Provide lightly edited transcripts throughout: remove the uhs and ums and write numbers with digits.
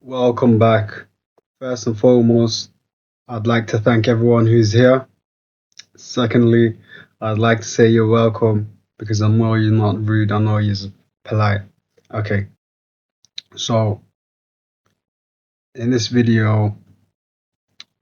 Welcome back. First and foremost, I'd like to thank everyone who's here. Secondly, I'd like to say you're welcome because I know you're not rude, I know you're polite. Okay, so in this video,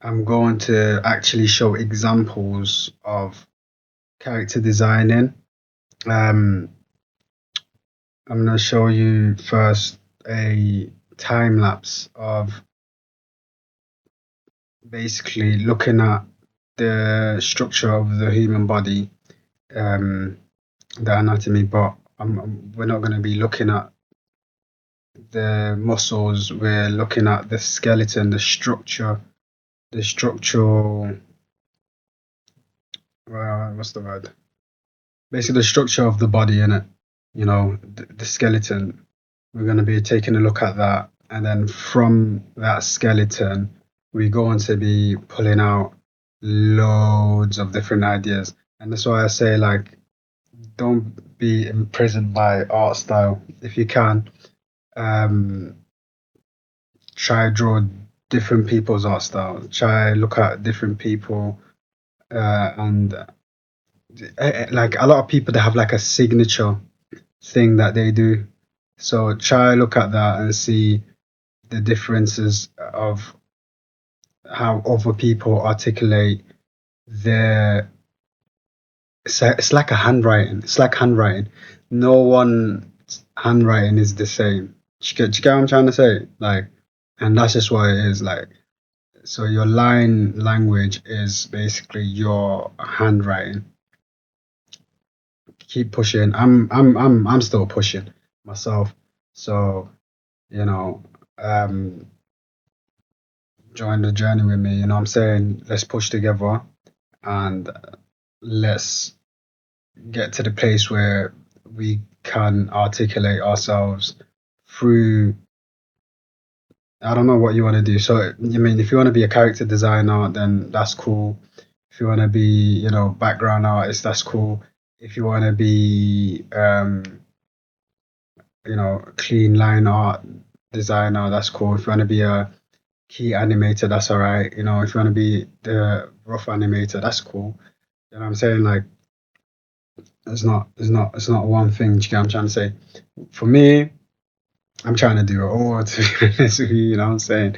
I'm going to actually show examples of character designing. Um, I'm going to show you first a time lapse of basically looking at the structure of the human body, um, the anatomy, but we're not going to be looking at the muscles. We're looking at the skeleton, the structure, the structural. What's the word? Basically, the structure of the body in it. The skeleton. We're going to be taking a look at that, and then from that skeleton, we're going to be pulling out loads of different ideas. And that's why I say, like, don't be imprisoned by art style. If you can, um, try draw different people's art style. Try look at different people, and like a lot of people, they have like a signature thing that they do. So try look at that and see the differences of how other people articulate their. It's like a handwriting. It's like handwriting. No one's handwriting is the same. Do you get what I'm trying to say? Like, and that's just what it is. Like, so your line language is basically your handwriting. Keep pushing. I'm still pushing myself. So, you know, um, join the journey with me. You know what I'm saying? Let's push together and let's get to the place where we can articulate ourselves through. I don't know what you want to do. So, I mean, if you want to be a character designer, then that's cool. If you want to be, background artist, that's cool. If you want to be, clean line art designer, that's cool. If you want to be a key animator, that's all right. If you want to be the rough animator, that's cool. You know what I'm saying? Like, it's not one thing. Do you get what I'm trying to say? For me, I'm trying to do it all. To be honest with you, you know what I'm saying?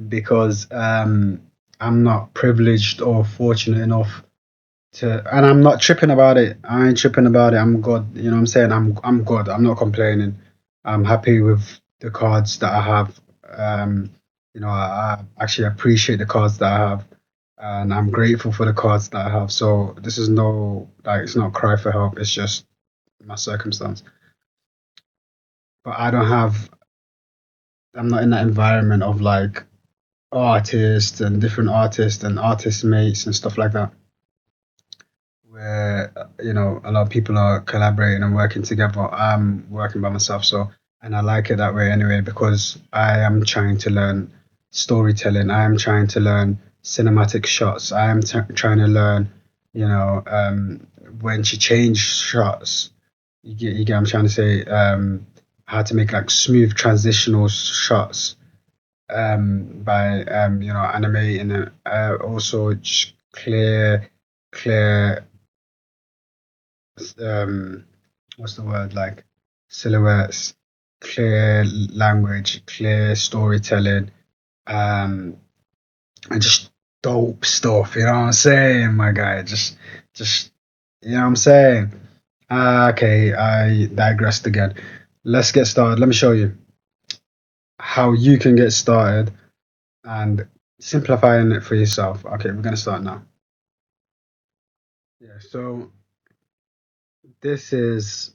Because I'm not privileged or fortunate enough to, and I'm not tripping about it. I ain't tripping about it. I'm good. You know what I'm saying? I'm good. I'm not complaining. I'm happy with the cards that I have. I actually appreciate the cards that I have, and I'm grateful for the cards that I have. So this is no, like, it's not cry for help. It's just my circumstance. But I don't have. I'm not in that environment of like artists and different artists and artist mates and stuff like that, where a lot of people are collaborating and working together. I'm working by myself, so, and I like it that way anyway because I am trying to learn storytelling. I am trying to learn cinematic shots. I am trying to learn, when to change shots. You get what I'm trying to say. How to make like smooth transitional shots, by animating it. Also just clear, what's the word, like, silhouettes, clear language, clear storytelling, um, and just dope stuff. You know what I'm saying, my guy? Just you know what I'm saying. Okay, I digressed again. Let's get started. Let me show you how you can get started and simplifying it for yourself. Okay, we're gonna start now. Yeah, so this is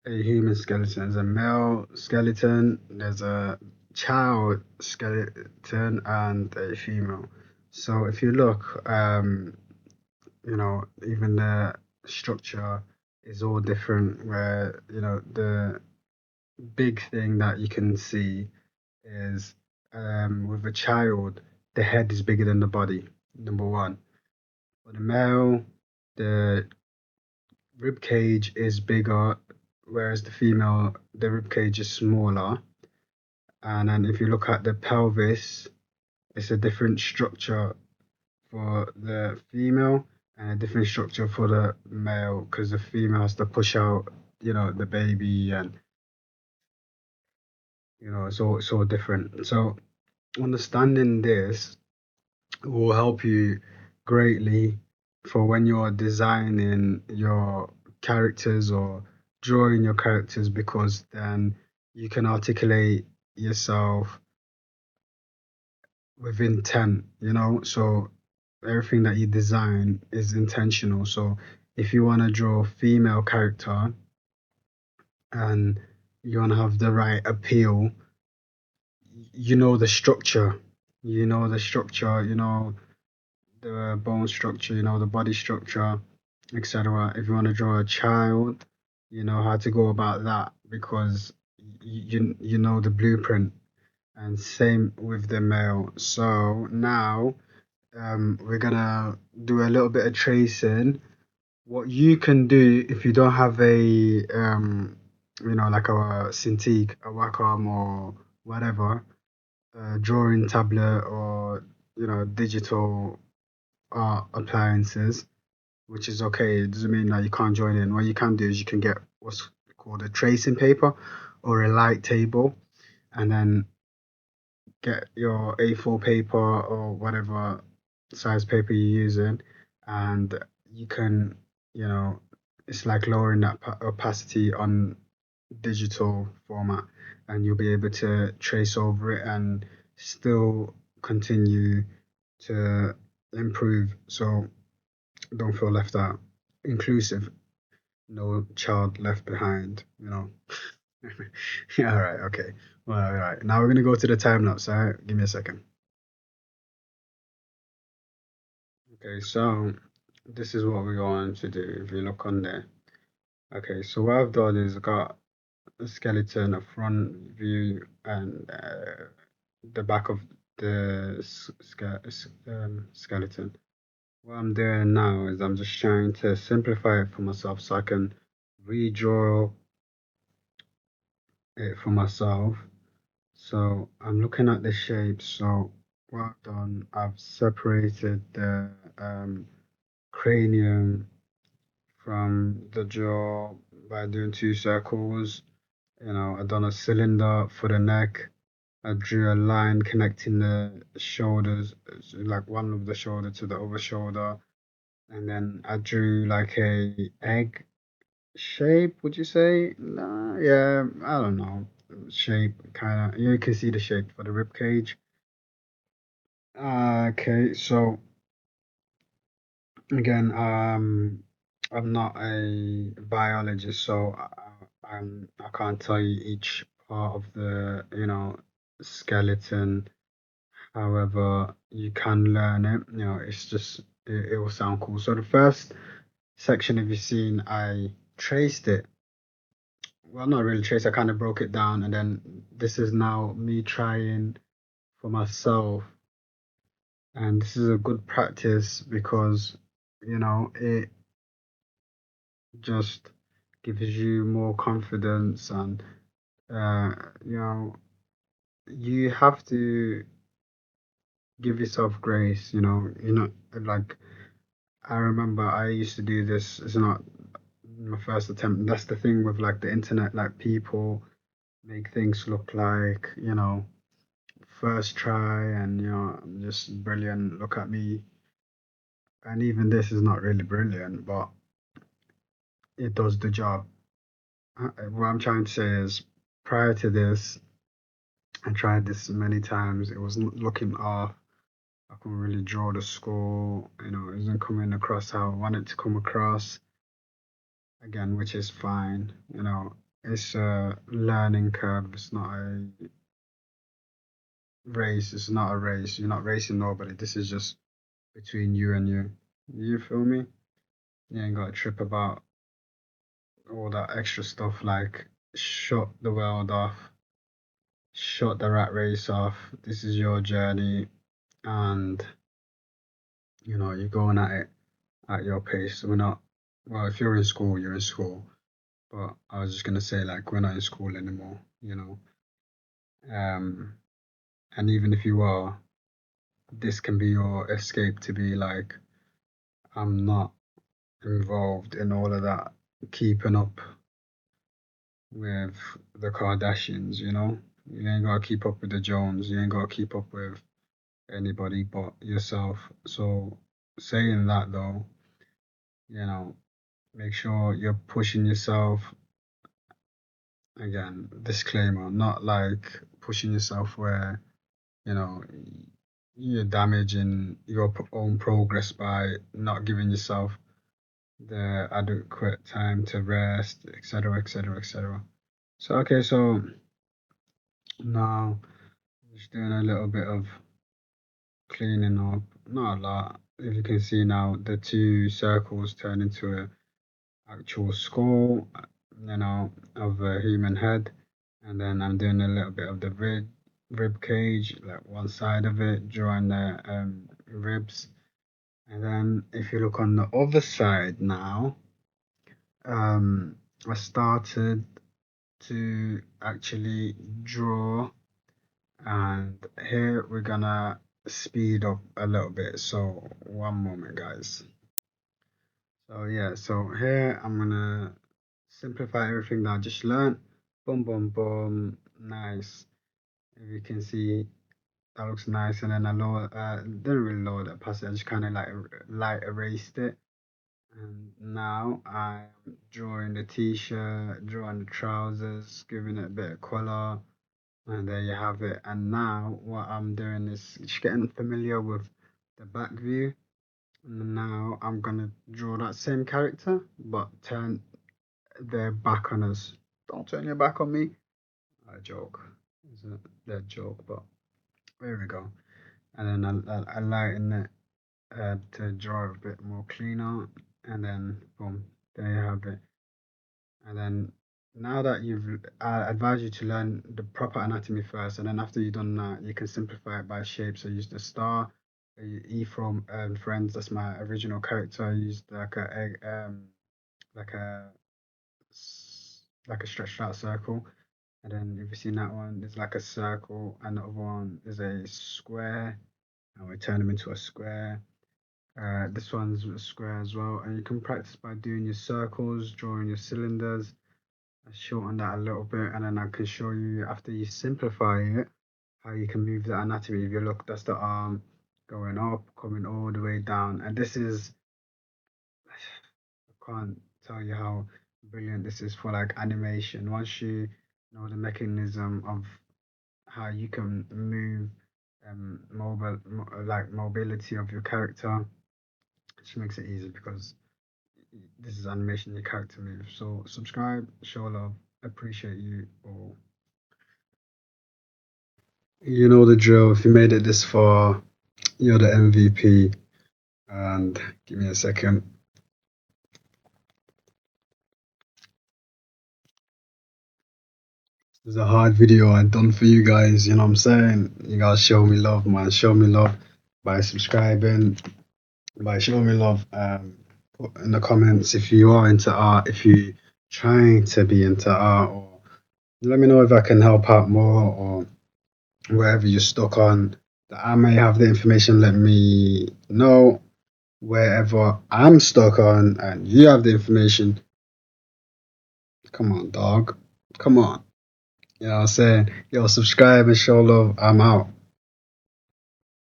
a human skeleton. There's a male skeleton, there's a child skeleton, and a female. So if you look, even the structure is all different. Where the big thing that you can see is, with a child, the head is bigger than the body. Number one. For the male, the rib cage is bigger, whereas the female, the rib cage is smaller. And then if you look at the pelvis, it's a different structure for the female and a different structure for the male because the female has to push out, the baby, and it's all different. So understanding this will help you greatly for when you're designing your characters or drawing your characters, because then you can articulate yourself with intent, so everything that you design is intentional. So if you want to draw a female character and you want to have the right appeal, you know the structure, the bone structure, the body structure, etc. If you want to draw a child, you know how to go about that because you know the blueprint. And same with the male. So now we're gonna do a little bit of tracing. What you can do if you don't have a like a Cintiq, a Wacom, or whatever, drawing tablet, or digital art appliances, which is okay. It doesn't mean that you can't join in. What you can do is you can get what's called a tracing paper or a light table, and then get your A4 paper or whatever size paper you're using, and you can, you know, it's like lowering that opacity on digital format, and you'll be able to trace over it and still continue to improve. So don't feel left out. Inclusive, no child left behind. Yeah, all right, okay. Well, all right. Now we're gonna go to the time lapse. All right, give me a second. Okay, so this is what we're going to do if you look on there. Okay, so what I've done is got a skeleton, a front view, and the back of the skeleton. What I'm doing now is I'm just trying to simplify it for myself so I can redraw it for myself. So I'm looking at the shapes. So what I've done, I've separated the cranium from the jaw by doing two circles. I've done a cylinder for the neck. I drew a line connecting the shoulders, so like one of the shoulder to the other shoulder, and then I drew like a egg shape. Would you say? Nah, yeah, I don't know. Shape, kind of. You can see the shape for the rib cage. Okay, so again, I'm not a biologist, so I can't tell you each part of the skeleton. However, you can learn it. It's just it will sound cool. So the first section, if you've seen, I traced it. Well, not really traced. I kind of broke it down, and then this is now me trying for myself, and this is a good practice because it just gives you more confidence, and uh, you know you have to give yourself grace. Like I remember I used to do this. It's not my first attempt. That's the thing with like the internet. Like people make things look like first try, and I'm just brilliant. Look at me. And even this is not really brilliant, but it does the job. What I'm trying to say is, prior to this, I tried this many times. It wasn't looking off. I couldn't really draw the skull. It wasn't coming across how I wanted to come across. Again, which is fine. It's a learning curve. It's not a race. It's not a race. You're not racing nobody. This is just between you and you. You feel me? You ain't got to trip about all that extra stuff like shut the world off, shut the rat race off. This is your journey, and you're going at it at your pace. We're not, well, if you're in school, you're in school. But I was just gonna say, like, we're not in school anymore. And even if you are, this can be your escape to be like, I'm not involved in all of that keeping up with the Kardashians, you know? You ain't gotta keep up with the Jones, you ain't gotta keep up with anybody but yourself. So, saying that though, you know, make sure you're pushing yourself. Again, disclaimer, not like pushing yourself where, you know, you're damaging your own progress by not giving yourself the adequate time to rest, etc., etc., etc. So, okay, so now just doing a little bit of cleaning up, not a lot. If you can see now, the two circles turn into a actual skull, you know, of a human head, and then I'm doing a little bit of the rib cage, like one side of it, drawing the ribs, and then if you look on the other side now, um, I started to actually draw, and here we're gonna speed up a little bit. So one moment, guys. So yeah, so here I'm gonna simplify everything that I just learned. Boom, boom, boom. Nice. If you can see, that looks nice. And then I didn't really lower that past it. I just kind of like light erased it. And now I'm drawing the t-shirt, drawing the trousers, giving it a bit of color. And there you have it. And now what I'm doing is just getting familiar with the back view. And now I'm gonna draw that same character, but turn their back on us. Don't turn your back on me. A joke. It's a dead joke, but there we go. And then I lighten it to draw a bit more cleaner, and then boom, there you have it. And then now that I advise you to learn the proper anatomy first, and then after you've done that, you can simplify it by shape. So use the star, E from Friends. That's my original character. I used like a egg, like a like a stretched out circle. And then if you've seen that one, there's like a circle, and the other one is a square, and we turn them into a square. This one's a square as well, and you can practice by doing your circles, drawing your cylinders. I shorten that a little bit, and then I can show you after you simplify it how you can move the anatomy. If you look, that's the arm going up, coming all the way down, and this is, I can't tell you how brilliant this is for like animation. Once you know the mechanism of how you can move like mobility of your character, it just makes it easy because this is animation, your character moves. So subscribe, show love, appreciate you all. You know the drill. If you made it this far, you're the MVP. And give me a second. This is a hard video I done for you guys. You know what I'm saying? You guys show me love, man. Show me love by subscribing, by showing me love. Put in the comments if you are into art, if you trying to be into art, or let me know if I can help out more, or wherever you're stuck on that I may have the information. Let me know. Wherever I'm stuck on and you have the information, come on, dog. Come on. You know what I'm saying? Yo, subscribe and show love. I'm out.